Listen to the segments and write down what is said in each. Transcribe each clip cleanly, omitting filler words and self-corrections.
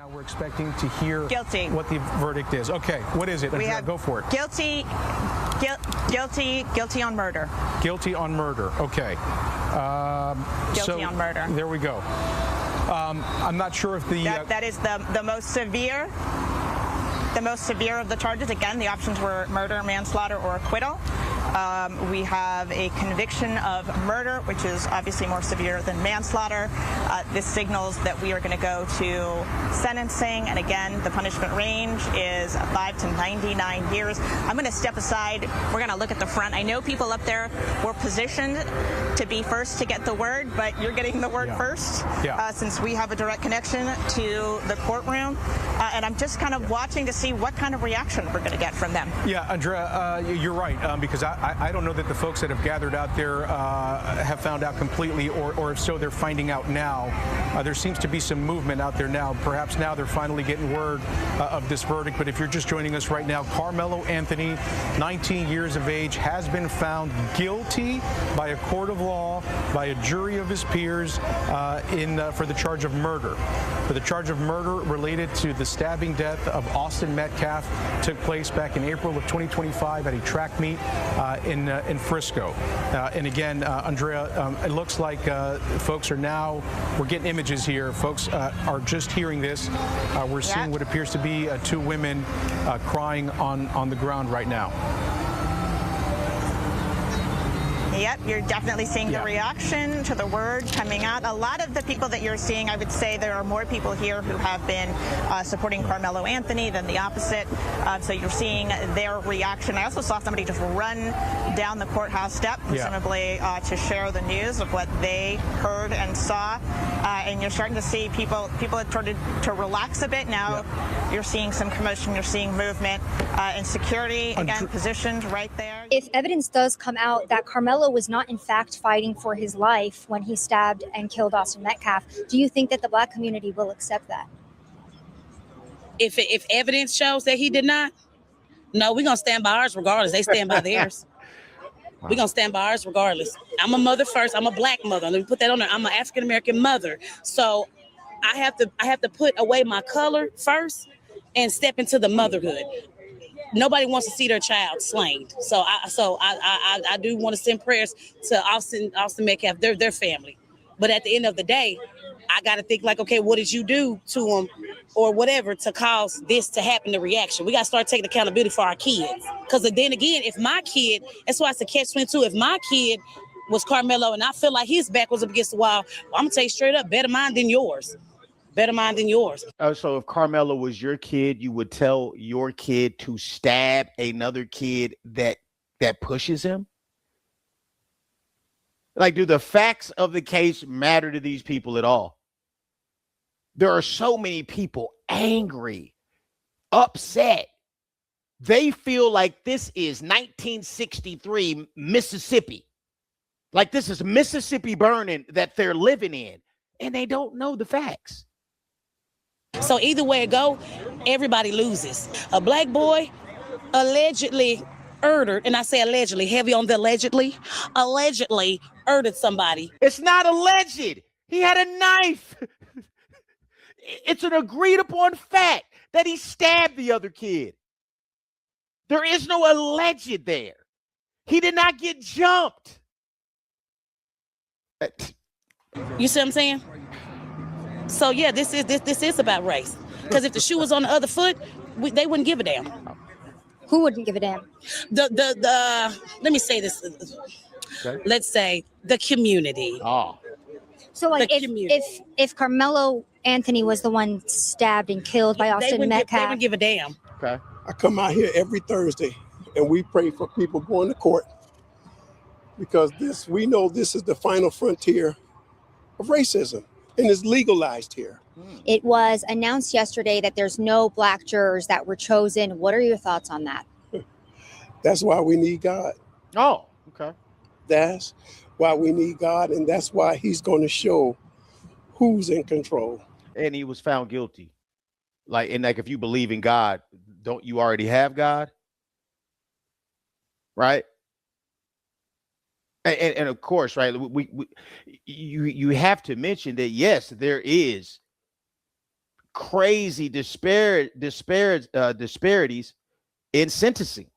Now we're expecting to hear Guilty. what the verdict is. Okay, what is it? We have Go for it. Guilty on murder. Guilty on murder. Okay. Guilty on murder. There we go. I'm not sure if that is the most severe. The most severe of the charges. Again, the options were murder, manslaughter, or acquittal. We have a conviction of murder, which is obviously more severe than manslaughter. This signals that we are going to go to sentencing, and again, the punishment range is 5 to 99 years. I'm going to step aside. We're going to look at the front. I know people up there were positioned to be first to get the word, but you're getting the word first since we have a direct connection to the courtroom. And I'm just kind of watching to see what kind of reaction we're going to get from them. Yeah, Andrea, you're right, because I don't know that the folks that have gathered out there have found out completely, or if so, they're finding out now. There seems to be some movement out there now. Perhaps now they're finally getting word of this verdict. But if you're just joining us right now, Carmelo Anthony, 19 years of age, has been found guilty by a court of law, by a jury of his peers, for the charge of murder. For the charge of murder related to the stabbing death of Austin Metcalf, took place back in April of 2025 at a track meet in Frisco. And again, Andrea, it looks like folks are now, we're getting images here. Folks are just hearing this. We're seeing what appears to be two women crying on the ground right now. Yep, you're definitely seeing the reaction to the word coming out. A lot of the people that you're seeing, I would say there are more people here who have been supporting Carmelo Anthony than the opposite. So you're seeing their reaction. I also saw somebody just run down the courthouse step, presumably to share the news of what they heard and saw. And you're starting to see people have started to relax a bit now. You're seeing some commotion, you're seeing movement, and security, again, positioned right there. If evidence does come out that Carmelo was not in fact fighting for his life when he stabbed and killed Austin Metcalf, do you think that the Black community will accept that? If evidence shows that he did not, no, we're going to stand by ours regardless. They stand by theirs. We're going to stand by ours regardless. I'm a mother first. I'm a Black mother. Let me put that on there. I'm an African-American mother. So I have to put away my color first and step into the motherhood. Nobody wants to see their child slain. So I do want to send prayers to Austin Metcalf, their family. But at the end of the day, I got to think like, okay, what did you do to him or whatever to cause this to happen, the reaction? We got to start taking accountability for our kids. Because then again, if my kid, that's why it's a catch-22. If my kid was Carmelo and I feel like his back was up against the wall, well, I'm going to tell you straight up, better mine than yours. Better mine than yours. So if Carmelo was your kid, you would tell your kid to stab another kid that pushes him? Like, do the facts of the case matter to these people at all? There are so many people angry, upset. They feel like this is 1963 Mississippi. Like this is Mississippi burning that they're living in, and they don't know the facts. So either way it go, everybody loses. A Black boy allegedly murdered, and I say allegedly, heavy on the allegedly murdered somebody. It's not alleged. He had a knife. It's an agreed upon fact that he stabbed the other kid. There is no alleged there. He did not get jumped. You see what I'm saying? So yeah, this is about race. Because if the shoe was on the other foot, they wouldn't give a damn. Who wouldn't give a damn? The let me say this. Okay. Let's say the community. Oh. So like if Carmelo Anthony was the one stabbed and killed by Austin Metcalf, they wouldn't give a damn. Okay. I come out here every Thursday and we pray for people going to court because we know this is the final frontier of racism. And it's legalized here. It was announced yesterday that there's no Black jurors that were chosen. What are your thoughts on that? That's why we need God. Oh, okay. That's why we need God, and that's why he's going to show who's in control. And he was found guilty. Like if you believe in God, don't you already have God? Right? And of course, right, you have to mention that, yes, there is crazy disparities in sentencing.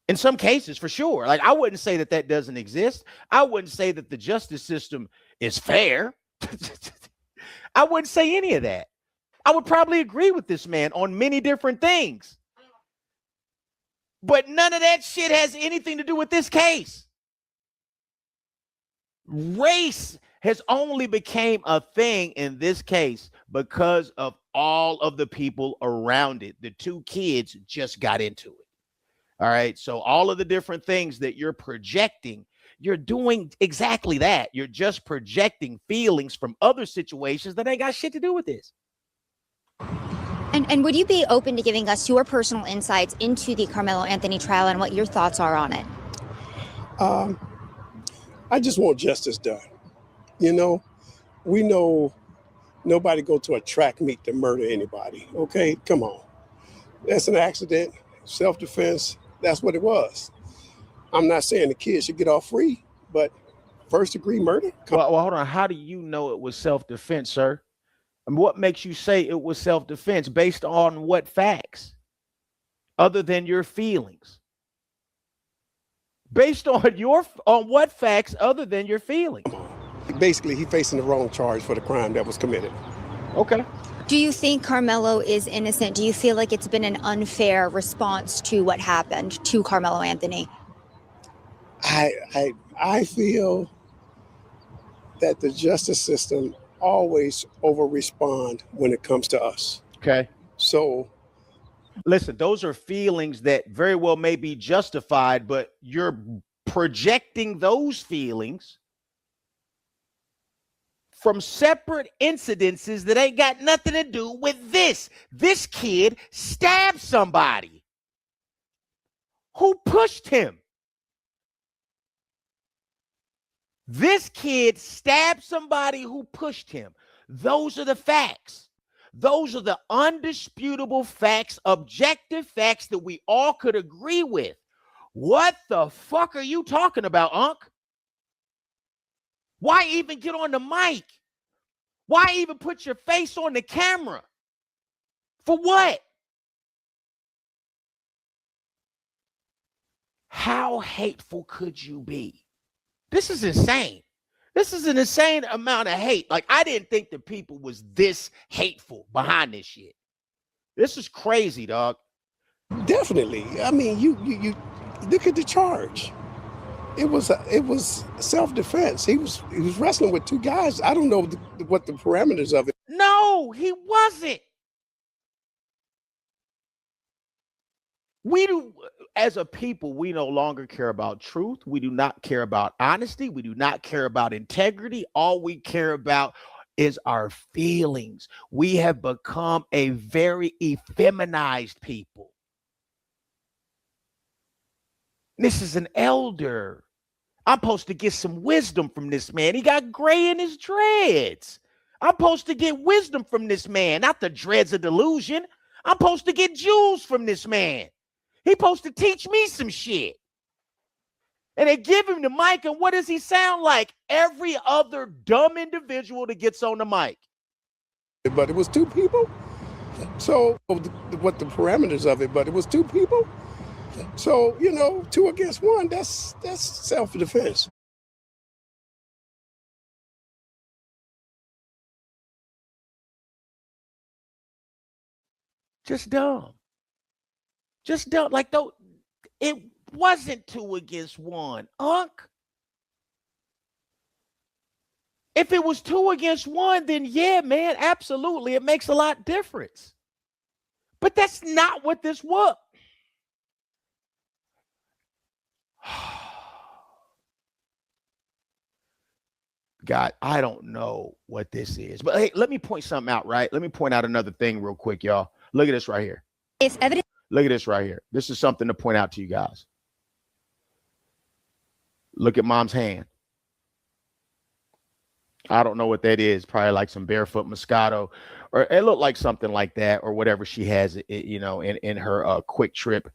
In some cases, for sure. Like, I wouldn't say that doesn't exist. I wouldn't say that the justice system is fair. I wouldn't say any of that. I would probably agree with this man on many different things. But none of that shit has anything to do with this case. Race has only became a thing in this case because of all of the people around it. The two kids just got into it. All right. So all of the different things that you're projecting, you're doing exactly that. You're just projecting feelings from other situations that ain't got shit to do with this. And would you be open to giving us your personal insights into the Carmelo Anthony trial and what your thoughts are on it? I just want justice done. You know, we know nobody go to a track meet to murder anybody. Okay, come on. That's an accident, self-defense. That's what it was. I'm not saying the kid should get off free, but first degree murder? Well, hold on. How do you know it was self-defense, sir? I mean, what makes you say it was self-defense? Based on what facts? Other than your feelings? Based on what facts other than your feelings? Basically, he's facing the wrong charge for the crime that was committed. Okay. Do you think Carmelo is innocent? Do you feel like it's been an unfair response to what happened to Carmelo Anthony? I feel that the justice system always over-respond when it comes to us. Okay. So listen, those are feelings that very well may be justified, but you're projecting those feelings from separate incidences that ain't got nothing to do with this. This kid stabbed somebody. Who pushed him? This kid stabbed somebody who pushed him. Those are the facts. Those are the undisputable facts, objective facts that we all could agree with. What the fuck are you talking about, Unc? Why even get on the mic? Why even put your face on the camera? For what? How hateful could you be? This is insane. This is an insane amount of hate. Like, I didn't think the people was this hateful behind this shit. This is crazy, dog. definitely. I mean, you look at the charge. It was self-defense. He was wrestling with two guys. I don't know what the parameters of it. No, he wasn't. We do, as a people, we no longer care about truth. We do not care about honesty. We do not care about integrity. All we care about is our feelings. We have become a very effeminized people. This is an elder. I'm supposed to get some wisdom from this man. He got gray in his dreads. I'm supposed to get wisdom from this man, not the dreads of delusion. I'm supposed to get jewels from this man. He's supposed to teach me some shit. And they give him the mic, and what does he sound like? Every other dumb individual that gets on the mic. But it was two people. So what the parameters of it, but it was two people. So, two against one, that's self-defense. Just dumb. Just dumb. Like, though, it wasn't 2 against 1, Unc. If it was 2 against 1, then yeah, man, absolutely. It makes a lot difference. But that's not what this was. God, I don't know what this is. But hey, let me point something out, right? Let me point out another thing real quick, y'all. Look at this right here. If evidence. Look at this right here. This is something to point out to you guys. Look at mom's hand. I don't know what that is. Probably like some barefoot Moscato, or it looked like something like that, or whatever she has, in her quick trip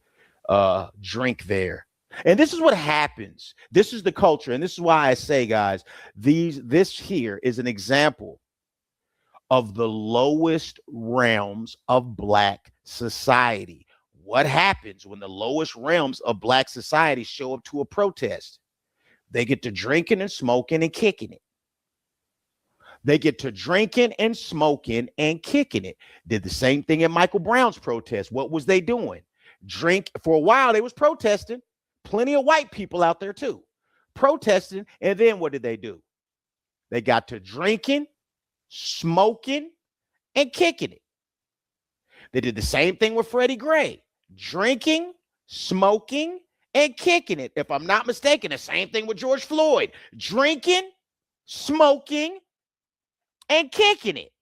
drink there. And this is what happens. This is the culture, and this is why I say, guys, this here is an example of the lowest realms of Black society. What happens when the lowest realms of Black society show up to a protest? They get to drinking and smoking and kicking it. They get to drinking and smoking and kicking it. Did the same thing in Michael Brown's protest. What was they doing? Drink. For a while, they was protesting. Plenty of white people out there too, protesting. And then what did they do? They got to drinking, smoking, and kicking it. They did the same thing with Freddie Gray. Drinking, smoking, and kicking it. If I'm not mistaken, the same thing with George Floyd. Drinking, smoking, and kicking it.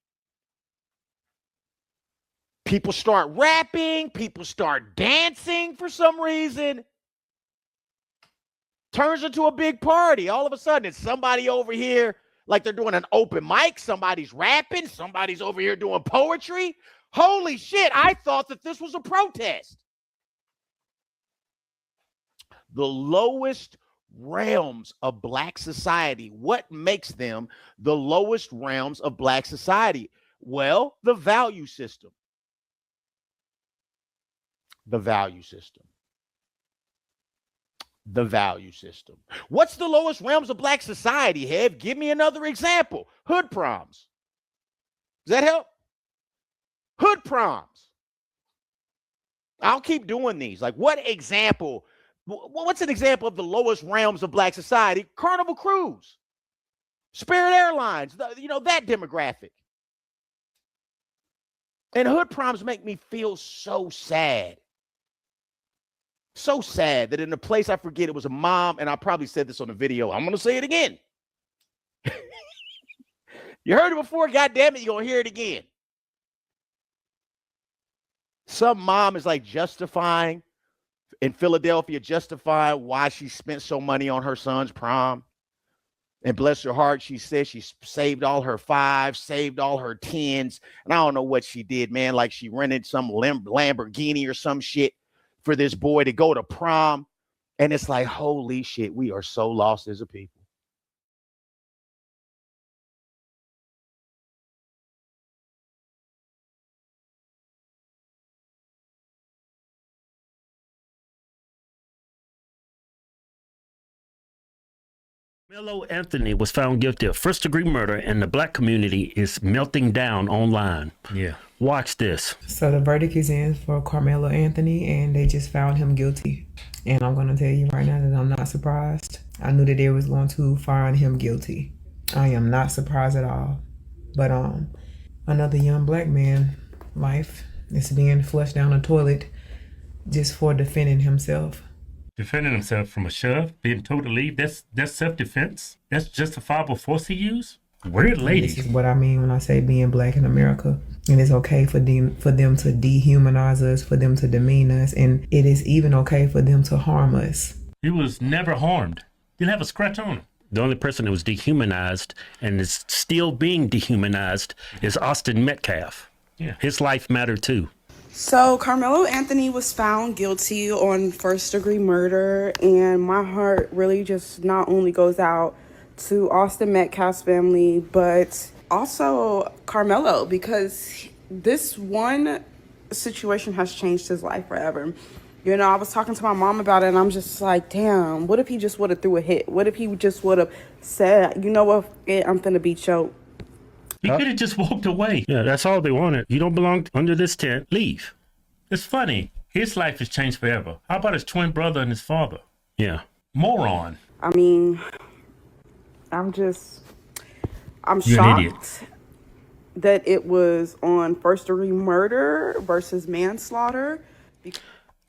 People start rapping. People start dancing for some reason. Turns into a big party. All of a sudden, it's somebody over here like they're doing an open mic. Somebody's rapping. Somebody's over here doing poetry. Holy shit, I thought that this was a protest. The lowest realms of Black society. What makes them the lowest realms of Black society? Well, the value system. The value system. The value system. What's the lowest realms of Black society, Hev? Give me another example. Hood proms. Does that help? Hood proms. I'll keep doing these. Like, what example? What's an example of the lowest realms of Black society? Carnival Cruise, Spirit Airlines, that demographic. And hood proms make me feel so sad. So sad that in a place, I forget, it was a mom, and I probably said this on the video. I'm going to say it again. You heard it before, goddammit, you're going to hear it again. Some mom is like justifying in Philadelphia, justifying why she spent so money on her son's prom. And bless her heart, she said she saved all her fives, saved all her tens. And I don't know what she did, man. Like she rented some Lamborghini or some shit for this boy to go to prom. And it's like, holy shit, we are so lost as a people. Carmelo Anthony was found guilty of first-degree murder, and the Black community is melting down online. Yeah. Watch this. So the verdict is in for Carmelo Anthony, and they just found him guilty. And I'm going to tell you right now that I'm not surprised. I knew that they was going to find him guilty. I am not surprised at all. But another young Black man life is being flushed down the toilet just for defending himself. Defending himself from a shove, being told to leave, that's self-defense. That's justifiable force he used. Weird lady. This is what I mean when I say being Black in America. And it's okay for them to dehumanize us, for them to demean us, and it is even okay for them to harm us. He was never harmed. Didn't have a scratch on him. The only person that was dehumanized and is still being dehumanized is Austin Metcalf. Yeah. His life mattered too. So Carmelo Anthony was found guilty on first-degree murder, and my heart really just not only goes out to Austin Metcalf's family, but also Carmelo, because this one situation has changed his life forever. You know, I was talking to my mom about it, and I'm just like, damn, what if he just would have threw a hit? What if he just would have said, you know what, I'm finna be choked? He could have just walked away. Yeah, that's all they wanted. You don't belong under this tent. Leave. It's funny. His life has changed forever. How about his twin brother and his father? Yeah. Moron. I mean, I'm You're shocked that it was on first-degree murder versus manslaughter.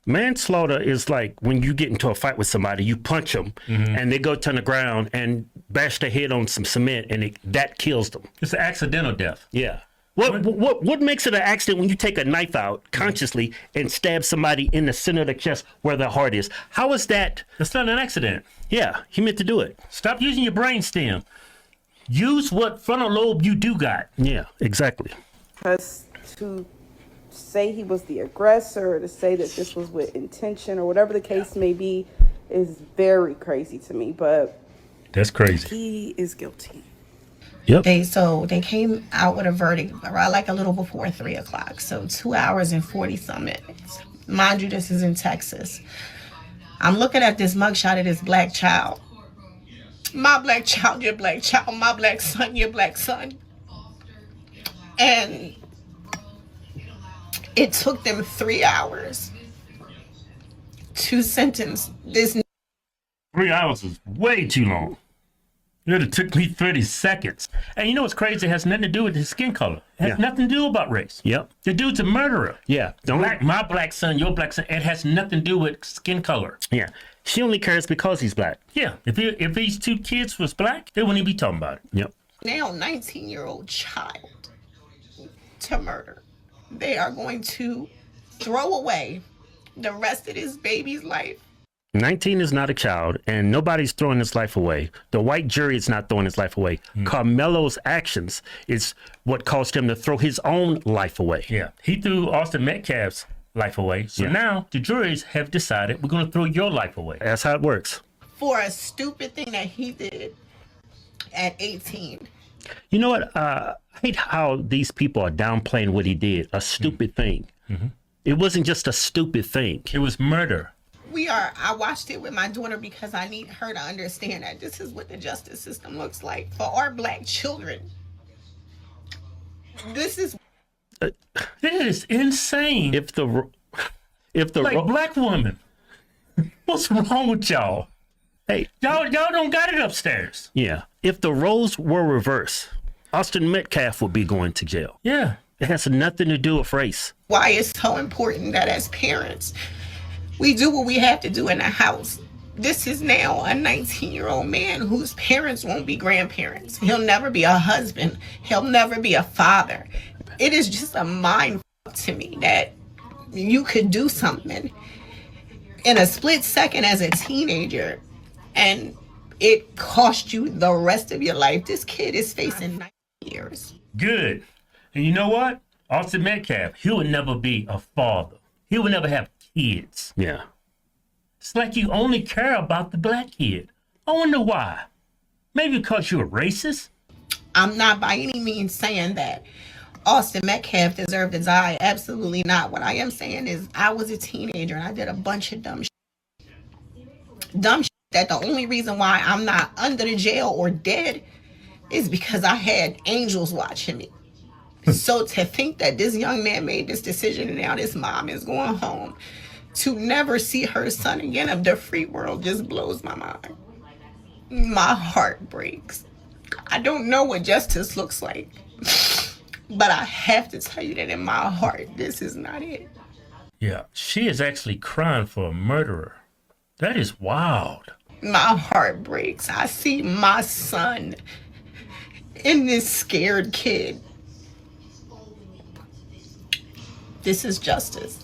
Manslaughter is like when you get into a fight with somebody, you punch them, and they go to the ground and bash their head on some cement, and that kills them. It's an accidental death. Yeah. What makes it an accident when you take a knife out consciously and stab somebody in the center of the chest where their heart is? How is that? That's not an accident. Yeah, he meant to do it. Stop using your brain stem. Use what frontal lobe you do got. Yeah, exactly. Because to say he was the aggressor, to say that this was with intention or whatever the case may be, is very crazy to me. But that's crazy. He is guilty. Yep. They came out with a verdict around like a little before 3 o'clock. So 2 hours and 40 some minutes. Mind you, this is in Texas. I'm looking at this mugshot of this black child. My black child, your black child. My black son, your black son. And it took them 3 hours to sentence this. 3 hours is way too long. It took me 30 seconds. And you know what's crazy? It has nothing to do with his skin color. It has nothing to do about race. Yep. The dude's a murderer. Yeah. My black son, your black son, it has nothing to do with skin color. Yeah. She only cares because he's black. Yeah. If these two kids was black, they wouldn't even be talking about it. Yep. Now 19-year-old child to murder. They are going to throw away the rest of this baby's life. 19 is not a child, and nobody's throwing his life away. The white jury is not throwing his life away. Carmelo's actions is what caused him to throw his own life away. Yeah, he threw Austin Metcalf's life away. So now the juries have decided we're going to throw your life away. That's how it works. For a stupid thing that he did at 18. You know what? I hate how these people are downplaying what he did. A stupid thing. It wasn't just a stupid thing. It was murder. I watched it with my daughter because I need her to understand that this is what the justice system looks like for our black children. This is it is insane. If the black woman, what's wrong with y'all? Hey, y'all don't got it upstairs. Yeah. If the roles were reversed, Austin Metcalf would be going to jail. Yeah. It has nothing to do with race. Why it's so important that as parents, we do what we have to do in the house. This is now a 19-year-old man whose parents won't be grandparents. He'll never be a husband. He'll never be a father. It is just a mind to me that you could do something in a split second as a teenager and it cost you the rest of your life. This kid is facing 9 years. Good. And you know what? Austin Metcalf, he would never be a father. He would never have kids. Yeah. It's like you only care about the black kid. I wonder why. Maybe because you're a racist? I'm not by any means saying that Austin Metcalf deserved to die. Absolutely not. What I am saying is I was a teenager and I did a bunch of dumb shit. Dumb shit that the only reason why I'm not under the jail or dead is because I had angels watching me. So to think that this young man made this decision and now this mom is going home to never see her son again of the free world just blows my mind. My heart breaks. I don't know what justice looks like, but I have to tell you that in my heart, this is not it. Yeah, she is actually crying for a murderer. That is wild. My heart breaks. I see my son in this scared kid. This is justice.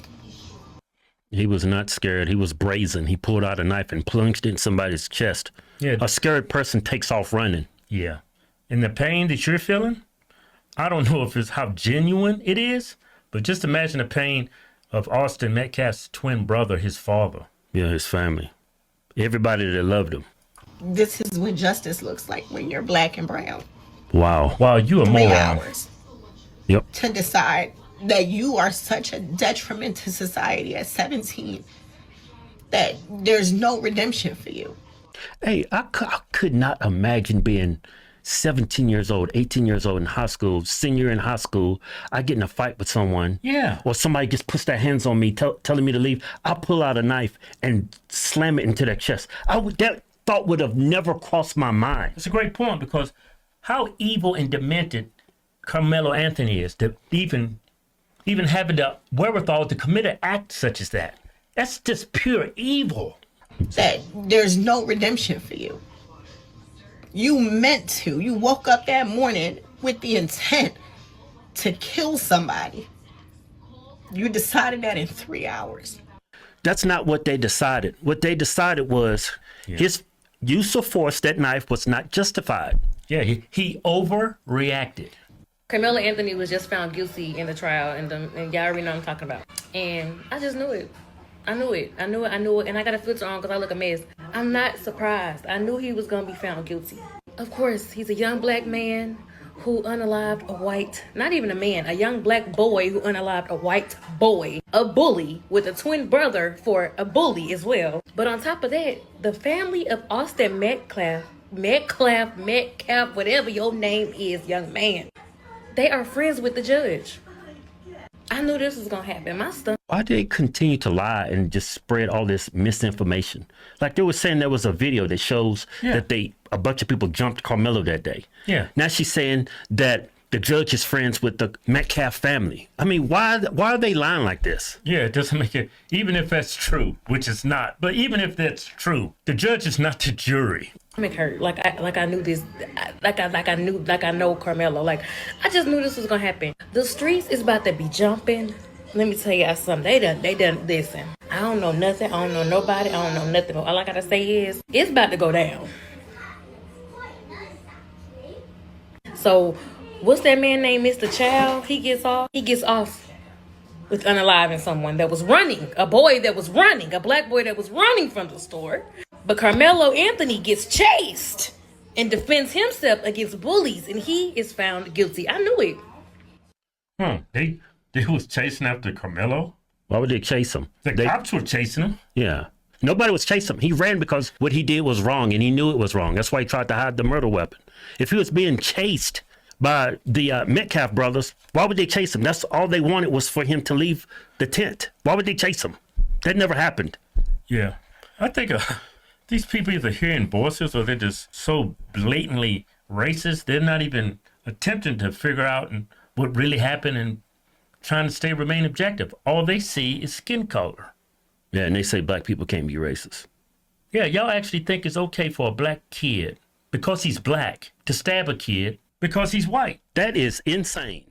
He was not scared. He was brazen. He pulled out a knife and plunged it in somebody's chest. Yeah. A scared person takes off running. Yeah. And the pain that you're feeling, I don't know if it's how genuine it is, but just imagine the pain of Austin Metcalf's twin brother, his father. Yeah, his family. Everybody that loved him. This is what justice looks like when you're black and brown. Wow. Wow, you a 3 moron. hours. Yep. To decide that you are such a detriment to society at 17 that there's no redemption for you. Hey, I could not imagine being 17 years old, 18 years old in high school, senior in high school. I get in a fight with someone. Yeah. Or somebody just puts their hands on me, telling me to leave. I pull out a knife and slam it into their chest. That thought would have never crossed my mind. It's a great point because how evil and demented Carmelo Anthony is to even having the wherewithal to commit an act such as that. That's just pure evil. That there's no redemption for you. You meant to. You woke up that morning with the intent to kill somebody. You decided that in 3 hours. That's not what they decided. What they decided was his use of force, that knife, was not justified. Yeah, he overreacted. Carmelo Anthony was just found guilty in the trial, and y'all already know what I'm talking about. And I just knew it. I knew it, and I got a filter on because I look a mess. I'm not surprised. I knew he was going to be found guilty. Of course, he's a young black man who unalived a white, not even a man, a young black boy who unalived a white boy, a bully with a twin brother for a bully as well. But on top of that, the family of Austin Metcalf, whatever your name is, young man, they are friends with the judge. I knew this was gonna happen. My stomach. Why do they continue to lie and just spread all this misinformation? Like they were saying there was a video that shows that a bunch of people jumped Carmelo that day. Yeah. Now she's saying that the judge is friends with the Metcalf family. I mean, why are they lying like this? Yeah, it doesn't make it, even if that's true, which it's not, but even if that's true, the judge is not the jury. Stomach hurt. Like I knew this. Like I know Carmelo. Like I just knew this was gonna happen. The streets is about to be jumping. Let me tell y'all something. They done listen. I don't know nothing. I don't know nobody. I don't know nothing. All I gotta say is it's about to go down. So what's that man named Mr. Child? He gets off with unaliving someone that was running, a boy that was running, a black boy that was running from the store. But Carmelo Anthony gets chased and defends himself against bullies, and he is found guilty. I knew it. They was chasing after Carmelo? Why would they chase him? The cops were chasing him. Yeah. Nobody was chasing him. He ran because what he did was wrong, and he knew it was wrong. That's why he tried to hide the murder weapon. If he was being chased by the Metcalf brothers, why would they chase him? That's all they wanted was for him to leave the tent. Why would they chase him? That never happened. Yeah. I think these people either hearing voices or they're just so blatantly racist. They're not even attempting to figure out what really happened and trying to remain objective. All they see is skin color. Yeah, and they say black people can't be racist. Yeah, y'all actually think it's okay for a black kid, because he's black, to stab a kid because he's white. That is insane.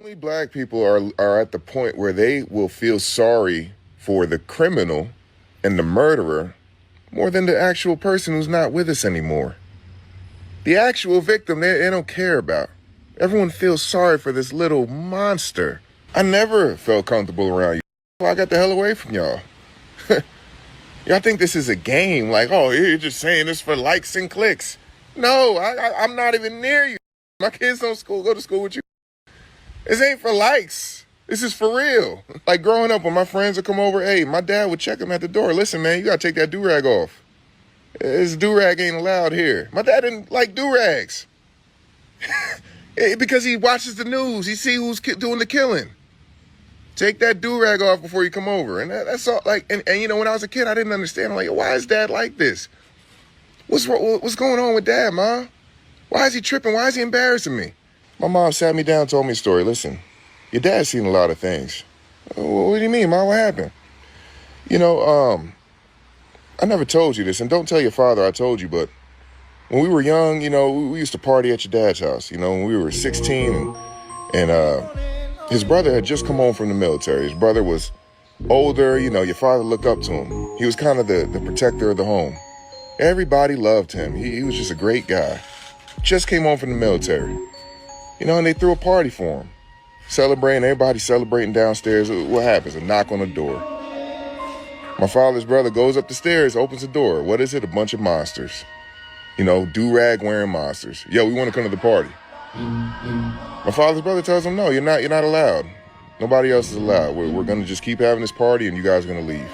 Only black people are at the point where they will feel sorry for the criminal and the murderer more than the actual person who's not with us anymore. The actual victim, they don't care about. Everyone feels sorry for this little monster. I never felt comfortable around you. I got the hell away from y'all. Y'all think this is a game, like, oh, you're just saying this for likes and clicks. No, I'm not even near you. My kids don't go to school with you. This ain't for likes. This is for real. Like growing up, when my friends would come over, hey, my dad would check them at the door. Listen, man, you gotta take that do-rag off. This do-rag ain't allowed here. My dad didn't like do-rags. Because he watches the news. He see who's doing the killing. Take that do-rag off before you come over. And that's all. Like, and you know, when I was a kid, I didn't understand. I'm like, why is dad like this? What's going on with dad, Ma? Why is he tripping? Why is he embarrassing me? My mom sat me down and told me a story. Listen, your dad's seen a lot of things. What do you mean, Ma? What happened? You know, I never told you this, and don't tell your father I told you, but when we were young, you know, we used to party at your dad's house, you know, when we were 16, and his brother had just come home from the military. His brother was older, you know, your father looked up to him. He was kind of the protector of the home. Everybody loved him. He was just a great guy. Just came home from the military. You know, and they threw a party for him. Celebrating, everybody celebrating downstairs. What happens? A knock on the door. My father's brother goes up the stairs, opens the door. What is it? A bunch of monsters. You know, do-rag wearing monsters. Yo, we want to come to the party. My father's brother tells him, no, you're not allowed. Nobody else is allowed. We're going to just keep having this party and you guys are going to leave.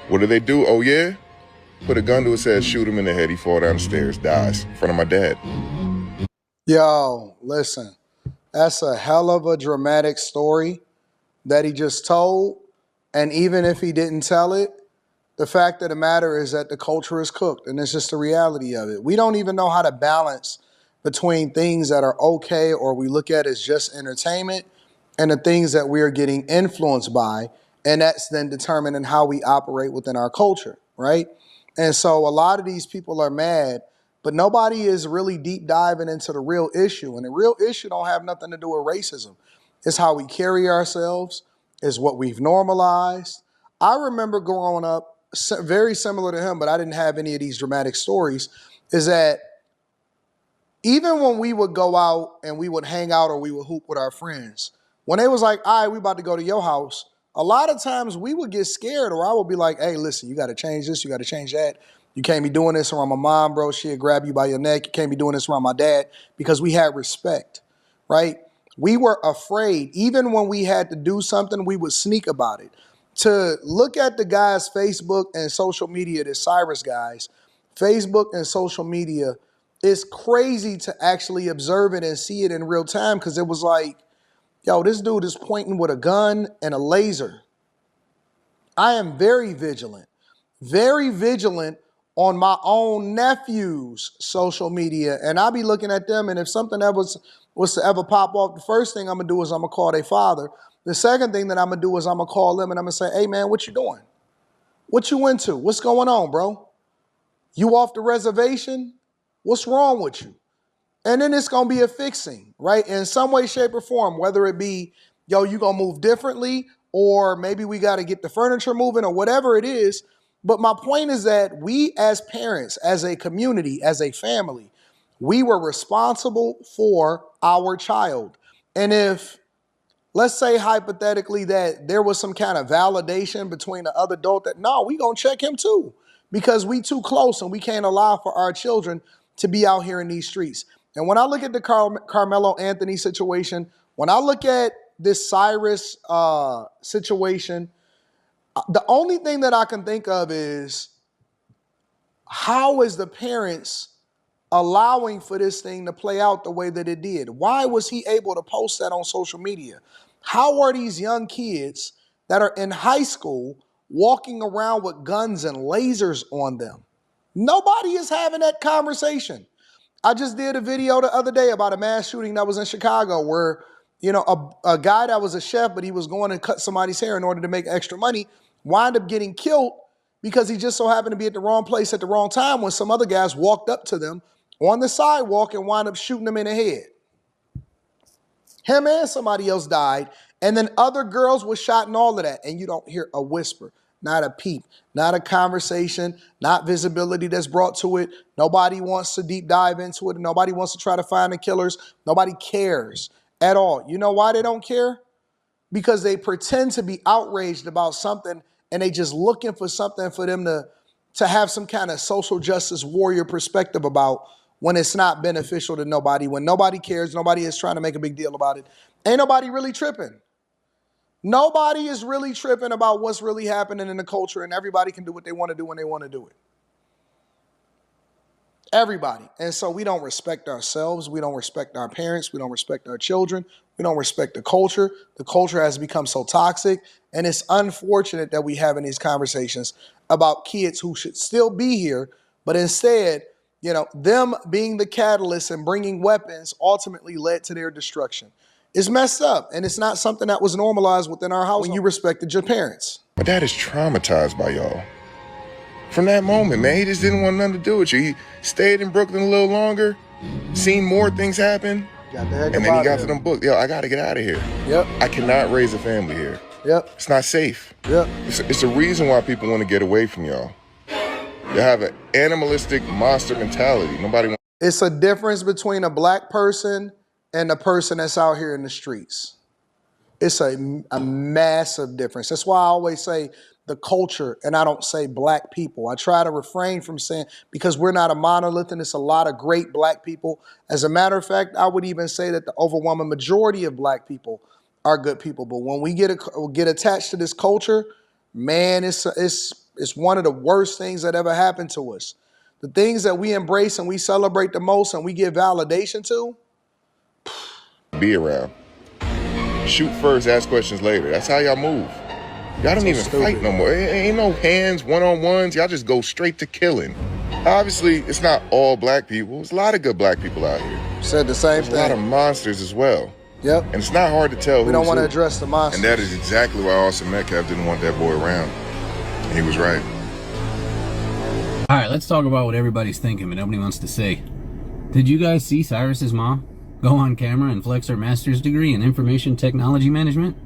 What do? Oh, yeah? Put a gun to his head, shoot him in the head. He fall down the stairs, dies in front of my dad. Yo, listen, that's a hell of a dramatic story that he just told. And even if he didn't tell it, the fact of the matter is that the culture is cooked, and it's just the reality of it. We don't even know how to balance between things that are okay or we look at as just entertainment and the things that we are getting influenced by, and that's then determining how we operate within our culture, right? And so a lot of these people are mad, but nobody is really deep diving into the real issue. And the real issue don't have nothing to do with racism. It's how we carry ourselves, it's what we've normalized. I remember growing up, very similar to him, but I didn't have any of these dramatic stories, is that even when we would go out and we would hang out or we would hoop with our friends, when they was like, all right, we about to go to your house, a lot of times we would get scared, or I would be like, hey, listen, you got to change this, you got to change that. You can't be doing this around my mom, bro. She'll grab you by your neck. You can't be doing this around my dad, because we had respect, right? We were afraid. Even when we had to do something, we would sneak about it. To look at the guy's Facebook and social media, the Cyrus guys, Facebook and social media, it's crazy to actually observe it and see it in real time, because it was like, yo, this dude is pointing with a gun and a laser. I am very vigilant on my own nephew's social media. And I be looking at them, and if something ever was to ever pop off, the first thing I'm gonna do is I'm gonna call their father. The second thing that I'm gonna do is I'm gonna call them and I'm gonna say, hey man, what you doing? What you into? What's going on, bro? You off the reservation? What's wrong with you? And then it's gonna be a fixing, right? In some way, shape, or form, whether it be, yo, you gonna move differently, or maybe we gotta get the furniture moving, or whatever it is. But my point is that we as parents, as a community, as a family, we were responsible for our child. And if, let's say hypothetically that there was some kind of validation between the other adult, that no, we gonna check him too, because we too close and we can't allow for our children to be out here in these streets. And when I look at the Carmelo Anthony situation, when I look at this Cyrus situation, the only thing that I can think of is, how is the parents allowing for this thing to play out the way that it did? Why was he able to post that on social media? How are these young kids that are in high school walking around with guns and lasers on them? Nobody is having that conversation. I just did a video the other day about a mass shooting that was in Chicago where, you know, a guy that was a chef, but he was going to cut somebody's hair in order to make extra money, wound up getting killed because he just so happened to be at the wrong place at the wrong time when some other guys walked up to them on the sidewalk and wound up shooting them in the head. Him and somebody else died. And then other girls were shot and all of that. And you don't hear a whisper, not a peep, not a conversation, not visibility that's brought to it. Nobody wants to deep dive into it. Nobody wants to try to find the killers. Nobody cares at all. You know why they don't care? Because they pretend to be outraged about something and they just looking for something for them to have some kind of social justice warrior perspective about, when it's not beneficial to nobody, when nobody cares, nobody is trying to make a big deal about it. Ain't nobody really tripping. Nobody is really tripping about what's really happening in the culture, and everybody can do what they want to do when they want to do it. Everybody. And so we don't respect ourselves. We don't respect our parents. We don't respect our children. We don't respect the culture. The culture has become so toxic, and it's unfortunate that we having these conversations about kids who should still be here, but instead, you know, them being the catalyst and bringing weapons ultimately led to their destruction. It's messed up, and it's not something that was normalized within our house when you respected your parents. My dad is traumatized by y'all. From that moment, man, he just didn't want nothing to do with you. He stayed in Brooklyn a little longer, seen more things happen, and then he got to them books. Yo, I got to get out of here. Yep. I cannot raise a family here. Yep. It's not safe. Yep. It's a reason why people want to get away from y'all. You have an animalistic monster mentality. Nobody wants. It's a difference between a black person and a person that's out here in the streets. It's a massive difference. That's why I always say the culture, and I don't say black people. I try to refrain from saying, because we're not a monolith and it's a lot of great black people. As a matter of fact, I would even say that the overwhelming majority of black people are good people. But when we get attached to this culture, man, it's one of the worst things that ever happened to us. The things that we embrace and we celebrate the most and we give validation to. Be around. Shoot first, ask questions later. That's how y'all move. Y'all don't even fight no more. Ain't no hands, one-on-ones. Y'all just go straight to killing. Obviously, it's not all black people. There's a lot of good black people out here. Said the same thing. There's a lot of monsters as well. Yep. And it's not hard to tell. We don't want to address the monsters. And that is exactly why Austin Metcalf didn't want that boy around. And he was right. All right, let's talk about what everybody's thinking, but nobody wants to say. Did you guys see Cyrus's mom go on camera and flex her master's degree in information technology management?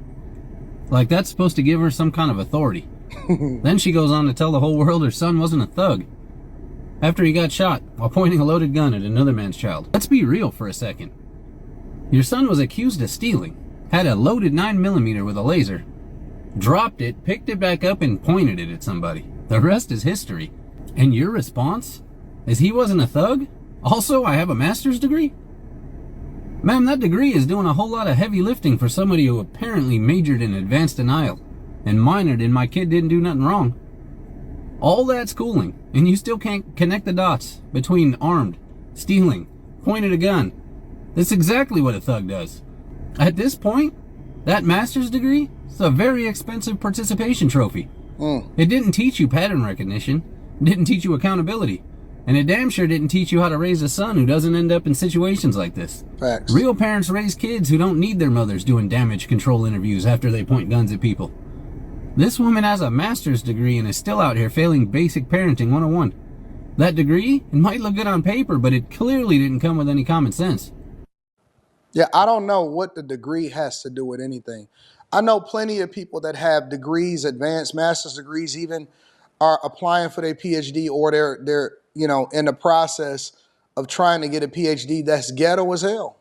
Like, that's supposed to give her some kind of authority. Then she goes on to tell the whole world her son wasn't a thug after he got shot while pointing a loaded gun at another man's child. Let's be real for a second. Your son was accused of stealing, had a loaded 9mm with a laser, dropped it, picked it back up, and pointed it at somebody. The rest is history. And your response is he wasn't a thug? Also, I have a master's degree? Ma'am, that degree is doing a whole lot of heavy lifting for somebody who apparently majored in advanced denial and minored in my kid didn't do nothing wrong. All that schooling, and you still can't connect the dots between armed, stealing, pointed a gun. That's exactly what a thug does. At this point, that master's degree is a very expensive participation trophy. It didn't teach you pattern recognition, it didn't teach you accountability, and it damn sure didn't teach you how to raise a son who doesn't end up in situations like this. Facts. Real parents raise kids who don't need their mothers doing damage control interviews after they point guns at people. This woman has a master's degree and is still out here failing basic parenting 101. That degree, it might look good on paper, but it clearly didn't come with any common sense. Yeah, I don't know what the degree has to do with anything. I know plenty of people that have degrees, advanced master's degrees, even are applying for their PhD, or they're in the process of trying to get a PhD. That's ghetto as hell.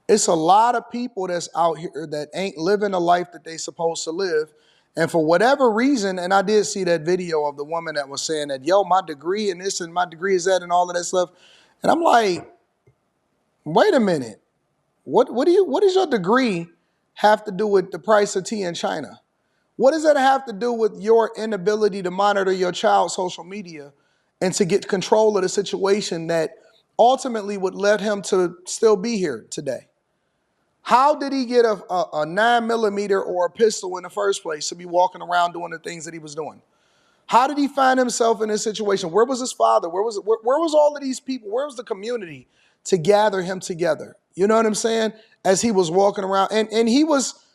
It's a lot of people that's out here that ain't living the life that they supposed to live. And for whatever reason, and I did see that video of the woman that was saying that, yo, my degree and this and my degree is that and all of that stuff. And I'm like, wait a minute. What does your degree have to do with the price of tea in China? What does that have to do with your inability to monitor your child's social media and to get control of the situation that ultimately would let him to still be here today? How did he get a 9mm or a pistol in the first place to be walking around doing the things that he was doing? How did he find himself in this situation? Where was his father? Where was all of these people? Where was the community to gather him together? You know what I'm saying? As he was walking around, and he was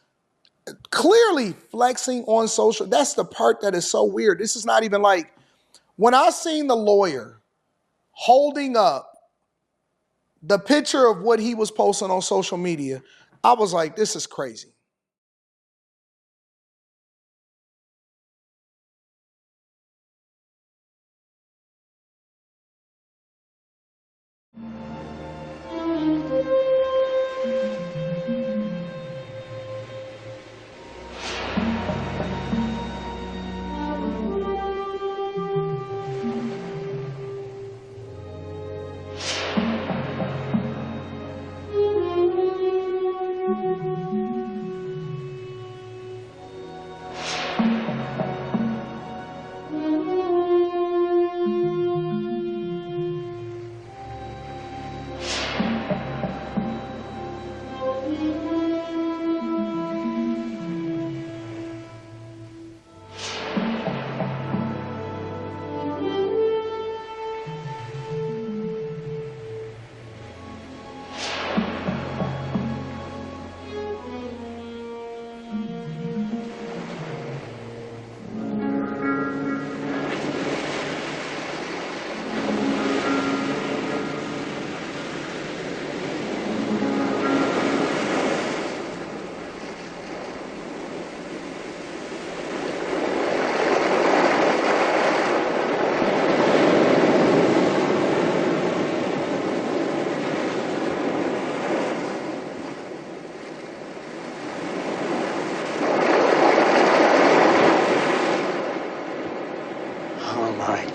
clearly flexing on social. That's the part that is so weird. This is not even like, when I seen the lawyer holding up the picture of what he was posting on social media, I was like, this is crazy.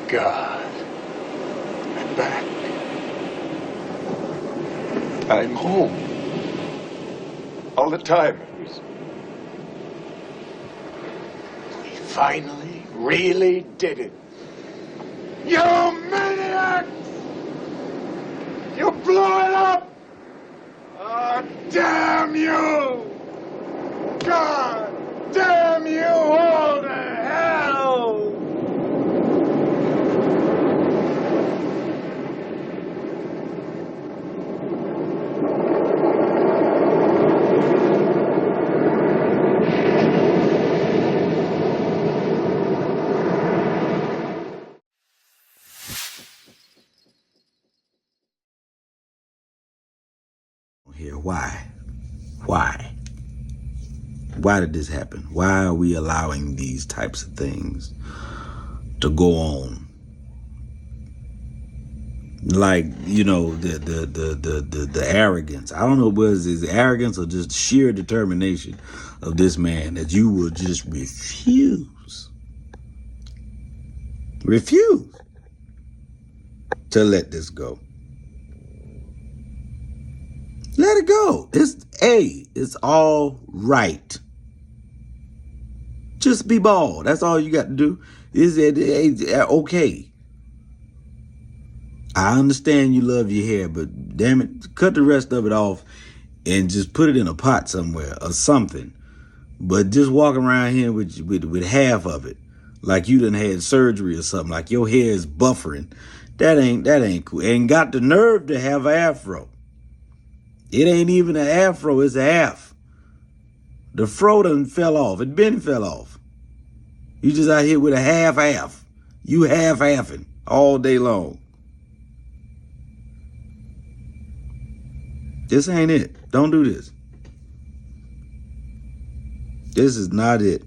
God, I'm back. I'm home. All the time. We finally, really did it. You maniacs! You blew it up! Oh, damn you! God damn you all to hell! Here, why? Why did this happen? Why are we allowing these types of things to go on? Like, you know, the arrogance. I don't know was it arrogance or just sheer determination of this man that you will just refuse to let this go. Let it go. It's all right. Just be bald. That's all you got to do. Is it okay? I understand you love your hair, but damn it, cut the rest of it off and just put it in a pot somewhere or something. But just walk around here with half of it, like you done had surgery or something, like your hair is buffering. That ain't cool. And got the nerve to have an afro. It ain't even an afro, it's a half. The fro done fell off. It been fell off. You just out here with a half. You half-halfing all day long. This ain't it. Don't do this. This is not it.